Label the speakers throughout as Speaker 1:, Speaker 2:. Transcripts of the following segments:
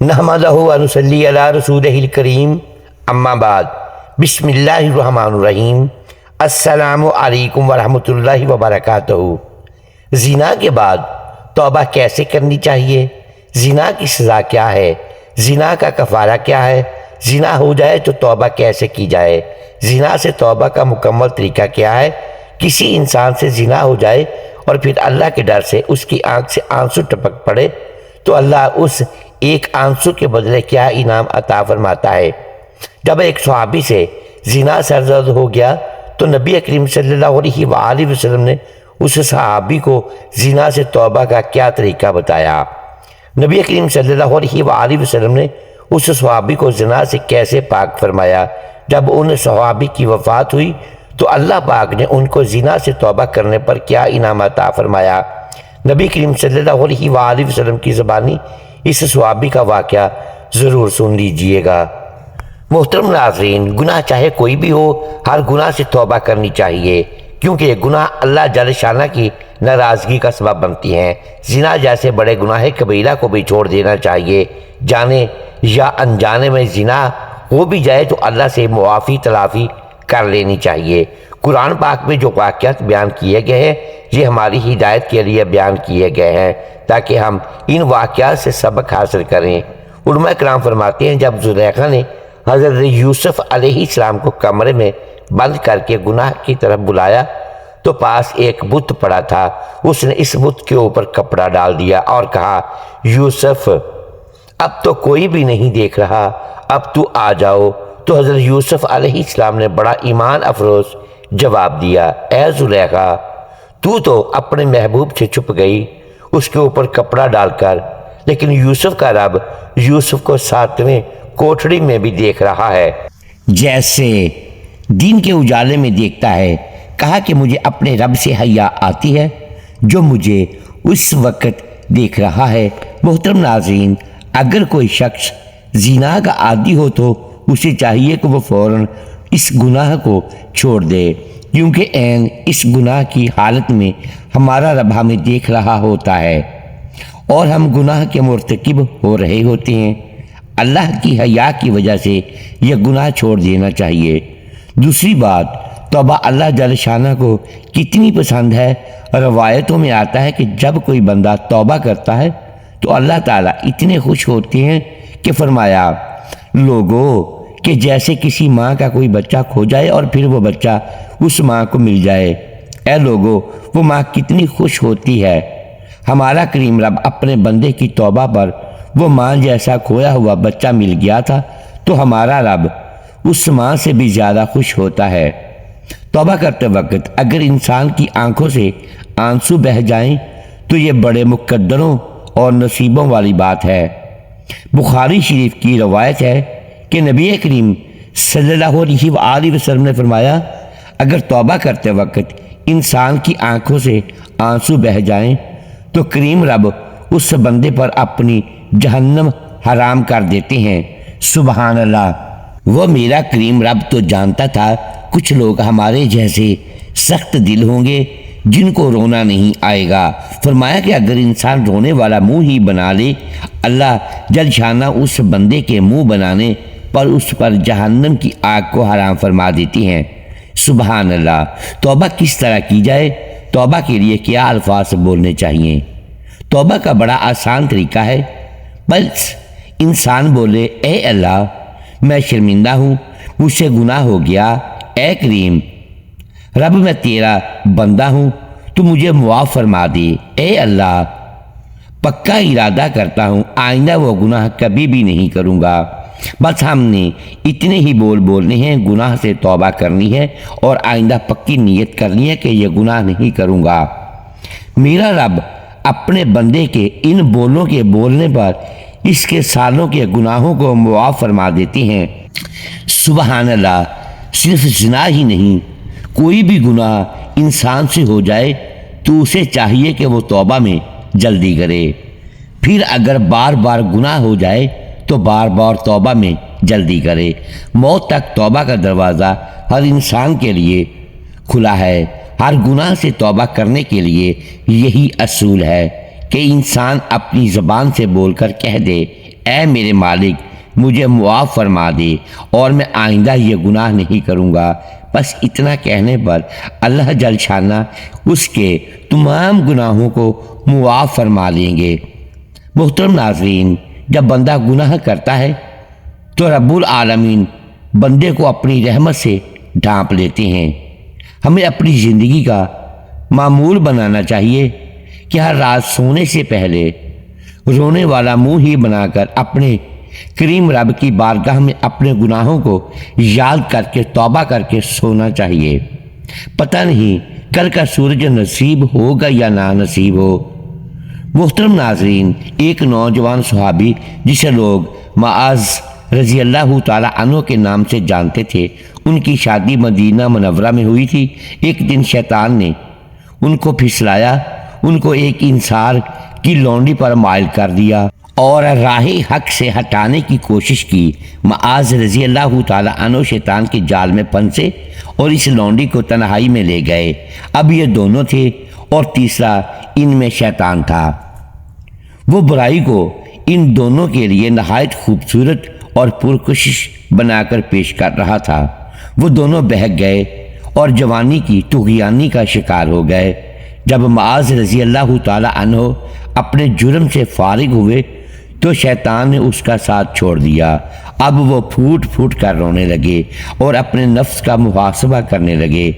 Speaker 1: نحمدہ و نصلی علی رسولہ الکریم، اما بعد، بسم اللہ الرحمن الرحیم۔ السلام علیکم ورحمۃ اللہ وبرکاتہ۔ زنا کے بعد توبہ کیسے کرنی چاہیے؟ زنا کی سزا کیا ہے؟ زنا کا کفارہ کیا ہے؟ زنا ہو جائے تو توبہ کیسے کی جائے؟ زنا سے توبہ کا مکمل طریقہ کیا ہے؟ کسی انسان سے زنا ہو جائے اور پھر اللہ کے ڈر سے اس کی آنکھ سے آنسو ٹپک پڑے تو اللہ اس ایک آنسو کے بدلے کیا انعام عطا فرماتا ہے۔ جب ایک صحابی سے زنا سرزد ہو گیا تو نبی کریم صلی اللہ علیہ وآلہ وسلم نے اس صحابی کو زنا سے توبہ کا کیا طریقہ بتایا۔ نبی کریم صلی اللہ علیہ وآلہ وسلم نے اس صحابی کو زنا سے کیسے پاک فرمایا۔ جب ان صحابی کی وفات ہوئی تو اللہ پاک نے ان کو زنا سے توبہ کرنے پر کیا انعام عطا فرمایا۔ نبی کریم صلی اللہ علیہ وآلہ وسلم کی زبانی اس صحابی کا واقعہ ضرور سن لیجئے گا۔ محترم ناظرین، گناہ چاہے کوئی بھی ہو، ہر گناہ سے توبہ کرنی چاہیے، کیونکہ یہ گناہ اللہ جل شانہ کی ناراضگی کا سبب بنتی ہیں۔ زنا جیسے بڑے گناہ کبیرہ کو بھی چھوڑ دینا چاہیے۔ جانے یا انجانے میں زنا ہو بھی جائے تو اللہ سے معافی تلافی کر لینی چاہیے۔ قرآن پاک میں جو واقعات بیان کیے گئے ہیں یہ ہماری ہدایت کے لیے بیان کیے گئے ہیں تاکہ ہم ان واقعات سے سبق حاصل کریں۔ علماء کرام فرماتے ہیں جب زلیخا نے حضرت یوسف علیہ السلام کو کمرے میں بند کر کے گناہ کی طرف بلایا تو پاس ایک بت پڑا تھا۔ اس نے اس بت کے اوپر کپڑا ڈال دیا اور کہا، یوسف اب تو کوئی بھی نہیں دیکھ رہا، اب تو آ جاؤ۔ تو حضرت یوسف علیہ السلام نے بڑا ایمان افروز جواب دیا، اے زلیخا، تو اپنے محبوب سے چھپ گئی اس کے اوپر کپڑا ڈال کر، لیکن یوسف کا رب یوسف کو ساتویں کوٹھڑی میں بھی دیکھ رہا ہے، جیسے دین کے اجالے میں دیکھتا ہے۔ کہا کہ مجھے اپنے رب سے حیا آتی ہے جو مجھے اس وقت دیکھ رہا ہے۔ محترم ناظرین، اگر کوئی شخص زنا کا عادی ہو تو اسے چاہیے کہ وہ فوراً اس گناہ کو چھوڑ دے، کیونکہ عین اس گناہ کی حالت میں ہمارا رب ہمیں دیکھ رہا ہوتا ہے اور ہم گناہ کے مرتکب ہو رہے ہوتے ہیں۔ اللہ کی حیا کی وجہ سے یہ گناہ چھوڑ دینا چاہیے۔ دوسری بات، توبہ اللہ جل شانہ کو کتنی پسند ہے۔ روایتوں میں آتا ہے کہ جب کوئی بندہ توبہ کرتا ہے تو اللہ تعالیٰ اتنے خوش ہوتے ہیں کہ فرمایا، لوگو کہ جیسے کسی ماں کا کوئی بچہ کھو جائے اور پھر وہ بچہ اس ماں کو مل جائے، اے لوگو وہ ماں کتنی خوش ہوتی ہے۔ ہمارا کریم رب اپنے بندے کی توبہ پر وہ ماں جیسا کھویا ہوا بچہ مل گیا تھا تو ہمارا رب اس ماں سے بھی زیادہ خوش ہوتا ہے۔ توبہ کرتے وقت اگر انسان کی آنکھوں سے آنسو بہہ جائیں تو یہ بڑے مقدروں اور نصیبوں والی بات ہے۔ بخاری شریف کی روایت ہے کہ نبی کریم صلی اللہ علیہ وآلہ وسلم نے فرمایا، اگر توبہ کرتے وقت انسان کی آنکھوں سے آنسو بہہ جائیں تو کریم رب اس بندے پر اپنی جہنم حرام کر دیتے ہیں۔ سبحان اللہ! وہ میرا کریم رب تو جانتا تھا کچھ لوگ ہمارے جیسے سخت دل ہوں گے جن کو رونا نہیں آئے گا۔ فرمایا کہ اگر انسان رونے والا منہ ہی بنا لے، اللہ جل شانہ اس بندے کے منہ بنانے پر اس پر جہنم کی آگ کو حرام فرما دیتی ہیں۔ سبحان اللہ! توبہ کس طرح کی جائے؟ توبہ کے لیے کیا الفاظ بولنے چاہیے؟ توبہ کا بڑا آسان طریقہ ہے، بس انسان بولے، اے اللہ میں شرمندہ ہوں، مجھ سے گناہ ہو گیا، اے کریم رب میں تیرا بندہ ہوں تو مجھے معاف فرما دے، اے اللہ پکا ارادہ کرتا ہوں آئندہ وہ گناہ کبھی بھی نہیں کروں گا۔ بس ہم نے اتنے ہی بولنے ہیں، گناہ سے توبہ کرنی ہے اور آئندہ پکی نیت کرنی ہے کہ یہ گناہ نہیں کروں گا۔ میرا رب اپنے بندے کے ان بولوں کے بولنے پر اس کے سالوں کے گناہوں کو معاف فرما دیتے ہیں۔ سبحان اللہ! صرف زنا ہی نہیں، کوئی بھی گناہ انسان سے ہو جائے تو اسے چاہیے کہ وہ توبہ میں جلدی کرے۔ پھر اگر بار بار گناہ ہو جائے تو بار بار توبہ میں جلدی کرے۔ موت تک توبہ کا دروازہ ہر انسان کے لیے کھلا ہے۔ ہر گناہ سے توبہ کرنے کے لیے یہی اصول ہے کہ انسان اپنی زبان سے بول کر کہہ دے اے میرے مالک مجھے معاف فرما دے اور میں آئندہ یہ گناہ نہیں کروں گا، بس اتنا کہنے پر اللہ جل شانہ اس کے تمام گناہوں کو معاف فرما لیں گے۔ محترم ناظرین، جب بندہ گناہ کرتا ہے تو رب العالمین بندے کو اپنی رحمت سے ڈھانپ لیتے ہیں۔ ہمیں اپنی زندگی کا معمول بنانا چاہیے کہ ہر رات سونے سے پہلے رونے والا منہ ہی بنا کر اپنے کریم رب کی بارگاہ میں اپنے گناہوں کو یاد کر کے توبہ کر کے سونا چاہیے۔ پتہ نہیں کل کا سورج نصیب ہوگا یا نا نصیب ہو۔ محترم ناظرین، ایک نوجوان صحابی جسے لوگ معاذ رضی اللہ تعالی عنہ کے نام سے جانتے تھے، ان کی شادی مدینہ منورہ میں ہوئی تھی۔ ایک دن شیطان نے ان کو پھسلایا، ان کو ایک انصار کی لونڈی پر مائل کر دیا اور راہ حق سے ہٹانے کی کوشش کی۔ معاذ رضی اللہ تعالی عنہ شیطان کے جال میں پھنسے اور اس لونڈی کو تنہائی میں لے گئے۔ اب یہ دونوں تھے اور تیسرا ان میں شیطان تھا۔ وہ برائی کو ان دونوں کے لیے نہایت خوبصورت اور پرکشش بنا کر پیش کر رہا تھا۔ وہ دونوں بہک گئے اور جوانی کی طغیانی کا شکار ہو گئے۔ جب معاذ رضی اللہ تعالی عنہ اپنے جرم سے فارغ ہوئے تو شیطان نے اس کا ساتھ چھوڑ دیا۔ اب وہ پھوٹ پھوٹ کر رونے لگے اور اپنے نفس کا محاسبہ کرنے لگے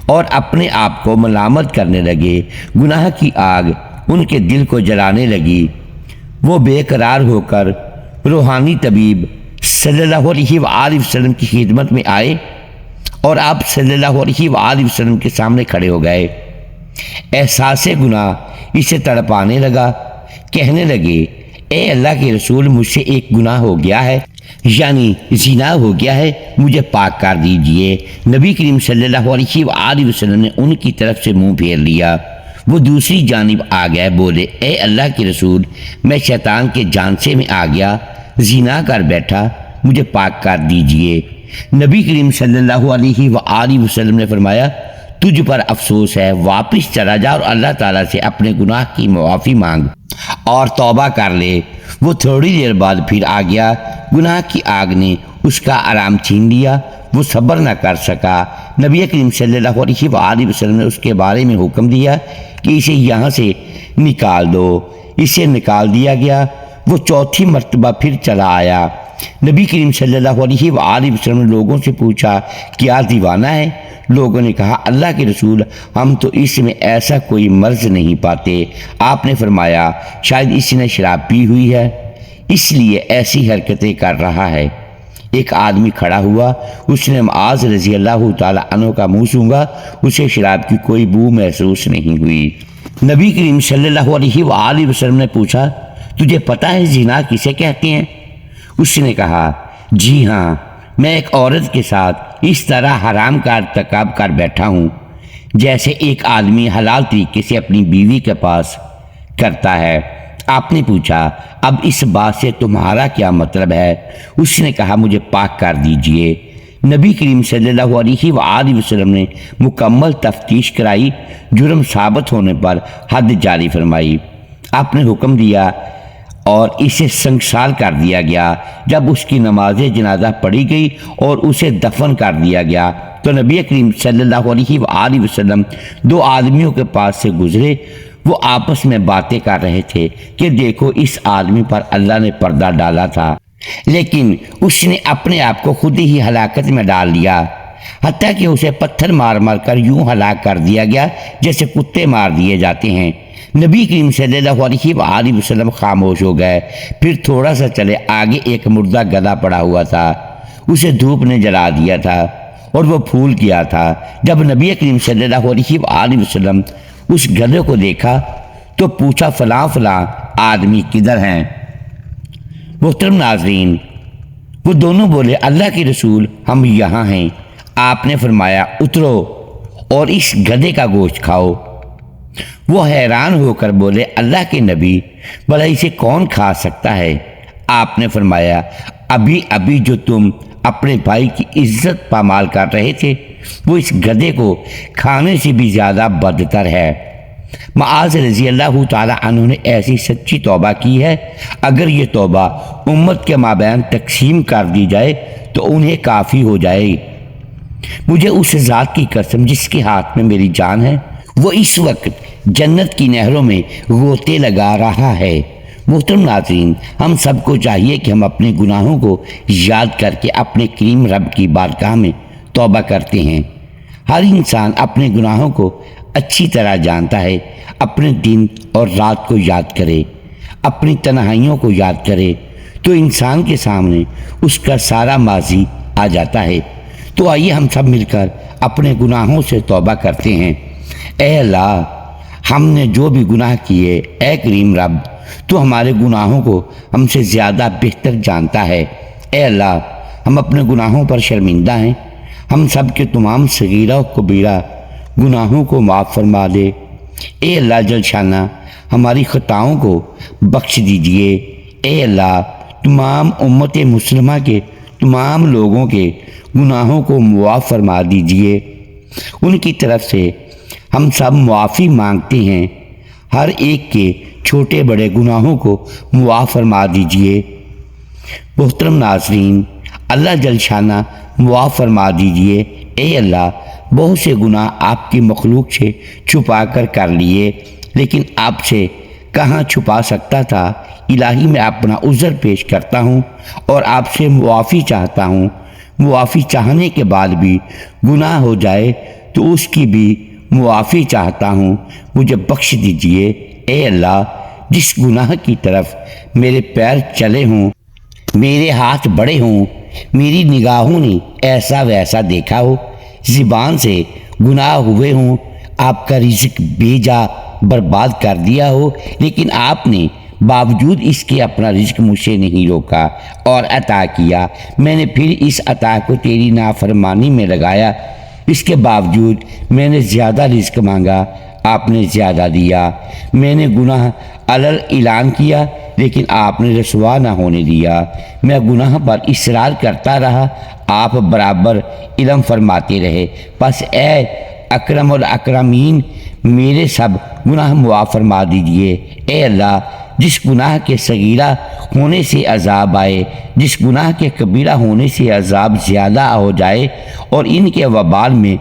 Speaker 1: اور اپنے آپ کو ملامت کرنے لگے۔ گناہ کی آگ ان کے دل کو جلانے لگی۔ وہ بے قرار ہو کر روحانی طبیب صلی اللہ علیہ وآلہ وسلم کی خدمت میں آئے اور آپ صلی اللہ علیہ وآلہ وسلم کے سامنے کھڑے ہو گئے۔ احساس گناہ اسے تڑپانے لگا، کہنے لگے اے اللہ کے رسول، مجھ سے ایک گناہ ہو گیا ہے، یعنی زنا ہو گیا ہے، مجھے پاک کر دیجئے۔ نبی کریم صلی اللہ علیہ وآلہ وسلم نے ان کی طرف سے منہ پھیر لیا۔ وہ دوسری جانب آ گئے، بولے اے اللہ کے رسول، میں شیطان کے جانچے میں آ گیا، زنا کر بیٹھا، مجھے پاک کر دیجئے۔ نبی کریم صلی اللہ علیہ وآلہ وسلم نے فرمایا تجھ پر افسوس ہے، واپس چلا جا اور اللہ تعالیٰ سے اپنے گناہ کی معافی مانگ اور توبہ کر لے۔ وہ تھوڑی دیر بعد پھر آ گیا۔ گناہ کی آگ نے اس کا آرام چھین لیا، وہ صبر نہ کر سکا۔ نبی کریم صلی اللہ علیہ وآلہ وسلم نے اس کے بارے میں حکم دیا کہ اسے یہاں سے نکال دو۔ اسے نکال دیا گیا۔ وہ چوتھی مرتبہ پھر چلا آیا۔ نبی کریم صلی اللہ علیہ وآلہ وسلم نے لوگوں سے پوچھا کیا دیوانہ ہے؟ لوگوں نے کہا اللہ کے رسول، ہم تو اس میں ایسا کوئی مرض نہیں پاتے۔ آپ نے فرمایا شاید اس نے شراب پی ہوئی ہے، اس لیے ایسی حرکتیں کر رہا ہے۔ ایک آدمی کھڑا ہوا، اس نے معاذ رضی اللہ تعالی عنہ کا منہ سونگھا، اسے شراب کی کوئی بو محسوس نہیں ہوئی۔ نبی کریم صلی اللہ علیہ وآلہ وسلم نے پوچھا تجھے پتہ ہے زنا کسے کہتے ہیں؟ اس نے کہا جی ہاں، میں ایک عورت کے ساتھ اس طرح حرام کا ارتکاب کر بیٹھا ہوں جیسے ایک آدمی حلال طریقے سے اپنی بیوی کے پاس کرتا ہے۔ آپ نے پوچھا اب اس بات سے تمہارا کیا مطلب ہے؟ اس نے کہا مجھے پاک کر دیجئے۔ نبی کریم صلی اللہ علیہ وآلہ وسلم نے مکمل تفتیش کرائی، جرم ثابت ہونے پر حد جاری فرمائی۔ آپ نے حکم دیا اور اسے سنگسار کر دیا گیا۔ جب اس کی نماز جنازہ پڑھی گئی اور اسے دفن کر دیا گیا تو نبی کریم صلی اللہ علیہ وآلہ وسلم دو آدمیوں کے پاس سے گزرے۔ وہ آپس میں باتیں کر رہے تھے کہ دیکھو اس آدمی پر اللہ نے پردہ ڈالا تھا، لیکن اس نے اپنے آپ کو خود ہی ہلاکت میں ڈال لیا، حتیٰ کہ اسے پتھر مار مار کر یوں ہلاک کر دیا گیا جیسے کتے مار دیے جاتے ہیں۔ نبی کریم صلی اللہ علیہ وآلہ وسلم خاموش ہو گئے۔ پھر تھوڑا سا چلے، آگے ایک مردہ گدھا پڑا ہوا تھا، اسے دھوپ نے جلا دیا تھا اور وہ پھول گیا تھا۔ جب نبی کریم صلی اللہ علیہ وآلہ وسلم اس گدھے کو دیکھا تو پوچھا فلاں فلاں آدمی کدھر ہیں؟ محترم ناظرین، وہ دونوں بولے اللہ کے رسول ہم یہاں ہیں۔ آپ نے فرمایا اترو اور اس گدھے کا گوشت کھاؤ۔ وہ حیران ہو کر بولے اللہ کے نبی بھلا اسے کون کھا سکتا ہے؟ آپ نے فرمایا ابھی ابھی جو تم اپنے بھائی کی عزت پامال کر رہے تھے وہ اس گدھے کو کھانے سے بھی زیادہ بدتر ہے۔ معاذ رضی اللہ تعالی عنہ نے ایسی سچی توبہ کی ہے، اگر یہ توبہ امت کے مابین تقسیم کر دی جائے تو انہیں کافی ہو جائے گی۔ مجھے اس ذات کی قسم جس کے ہاتھ میں میری جان ہے، وہ اس وقت جنت کی نہروں میں غوطے لگا رہا ہے۔ محترم ناظرین، ہم سب کو چاہیے کہ ہم اپنے گناہوں کو یاد کر کے اپنے کریم رب کی بارگاہ میں توبہ کرتے ہیں۔ ہر انسان اپنے گناہوں کو اچھی طرح جانتا ہے۔ اپنے دن اور رات کو یاد کرے، اپنی تنہائیوں کو یاد کرے تو انسان کے سامنے اس کا سارا ماضی آ جاتا ہے۔ تو آئیے ہم سب مل کر اپنے گناہوں سے توبہ کرتے ہیں۔ اے اللہ، ہم نے جو بھی گناہ کیے، اے کریم رب، تو ہمارے گناہوں کو ہم سے زیادہ بہتر جانتا ہے۔ اے اللہ، ہم اپنے گناہوں پر شرمندہ ہیں۔ ہم سب کے تمام صغیرہ و کبیرہ گناہوں کو معاف فرما دے۔ اے اللہ جل شانہ، ہماری خطاؤں کو بخش دیجئے۔ اے اللہ، تمام امت مسلمہ کے تمام لوگوں کے گناہوں کو معاف فرما دیجئے۔ ان کی طرف سے ہم سب معافی مانگتے ہیں۔ ہر ایک کے چھوٹے بڑے گناہوں کو معاف فرما دیجئے۔ محترم ناظرین، اللہ جل شانہ معاف فرما دیجئے۔ اے اللہ، بہت سے گناہ آپ کی مخلوق سے چھپا کر لیے، لیکن آپ سے کہاں چھپا سکتا تھا۔ الہی میں اپنا عذر پیش کرتا ہوں اور آپ سے معافی چاہتا ہوں۔ معافی چاہنے کے بعد بھی گناہ ہو جائے تو اس کی بھی معافی چاہتا ہوں، مجھے بخش دیجئے۔ اے اللہ، جس گناہ کی طرف میرے پیر چلے ہوں، میرے ہاتھ بڑے ہوں، میری نگاہوں نے ایسا ویسا دیکھا ہو، زبان سے گناہ ہوئے ہوں، آپ کا رزق بھیجا برباد کر دیا ہو، لیکن آپ نے باوجود اس کے اپنا رزق مجھ سے نہیں روکا اور عطا کیا، میں نے پھر اس عطا کو تیری نافرمانی میں لگایا، اس کے باوجود میں نے زیادہ رزق مانگا، آپ نے زیادہ دیا، میں نے گناہ علل اعلان کیا لیکن آپ نے رسوا نہ ہونے دیا، میں گناہ پر اصرار کرتا رہا، آپ برابر علم فرماتے رہے۔ بس اے اکرم الاکرمین، میرے سب گناہ معاف فرما دیجئے۔ اے اللہ، جس گناہ کے صغیرہ ہونے سے عذاب آئے، جس گناہ کے کبیرہ ہونے سے عذاب زیادہ ہو جائے اور ان کے وبال میں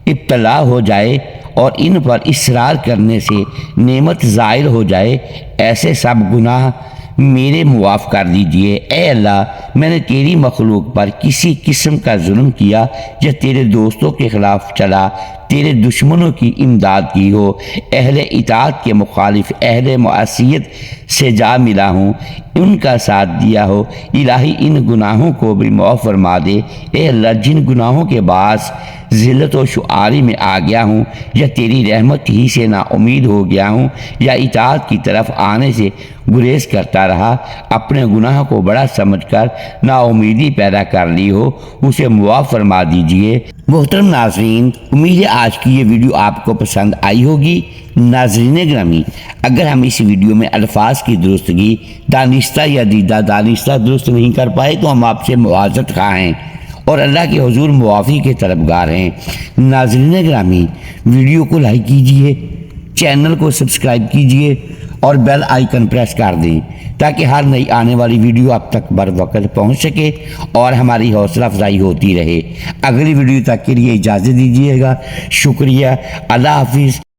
Speaker 1: ابتلا ہو جائے اور ان پر اصرار کرنے سے نعمت ظاہر ہو جائے، ایسے سب گناہ میرے معاف کر دیجئے۔ اے اللہ، میں نے تیری مخلوق پر کسی قسم کا ظلم کیا یا تیرے دوستوں کے خلاف چلا، تیرے دشمنوں کی امداد کی ہو، اہل اطاعت کے مخالف اہل معصیت سے جا ملا ہوں، ان کا ساتھ دیا ہو، الہی ان گناہوں کو بھی معاف فرما دے۔ اے اللہ، جن گناہوں کے باعث ذلت و شعاری میں آ گیا ہوں یا تیری رحمت ہی سے نا امید ہو گیا ہوں یا اطاعت کی طرف آنے سے گریز کرتا رہا، اپنے گناہ کو بڑا سمجھ کر نا امیدی پیدا کر لی ہو، اسے معاف فرما دیجئے۔ محترم ناظرین، امید ہے آج کی یہ ویڈیو آپ کو پسند آئی ہوگی۔ ناظرین گرامی، اگر ہم اس ویڈیو میں الفاظ کی درستگی دانستہ یا دیدہ دانستہ درست نہیں کر پائے تو ہم آپ سے معذرت خواہ ہیں اور اللہ کے حضور معافی کے طلبگار ہیں۔ ناظرین گرامی، ویڈیو کو لائک کیجئے، چینل کو سبسکرائب کیجئے اور بیل آئیکن پریس کر دیں تاکہ ہر نئی آنے والی ویڈیو آپ تک بر وقت پہنچ سکے اور ہماری حوصلہ افزائی ہوتی رہے۔ اگلی ویڈیو تک کے لیے اجازت دیجیے گا۔ شکریہ، اللہ حافظ۔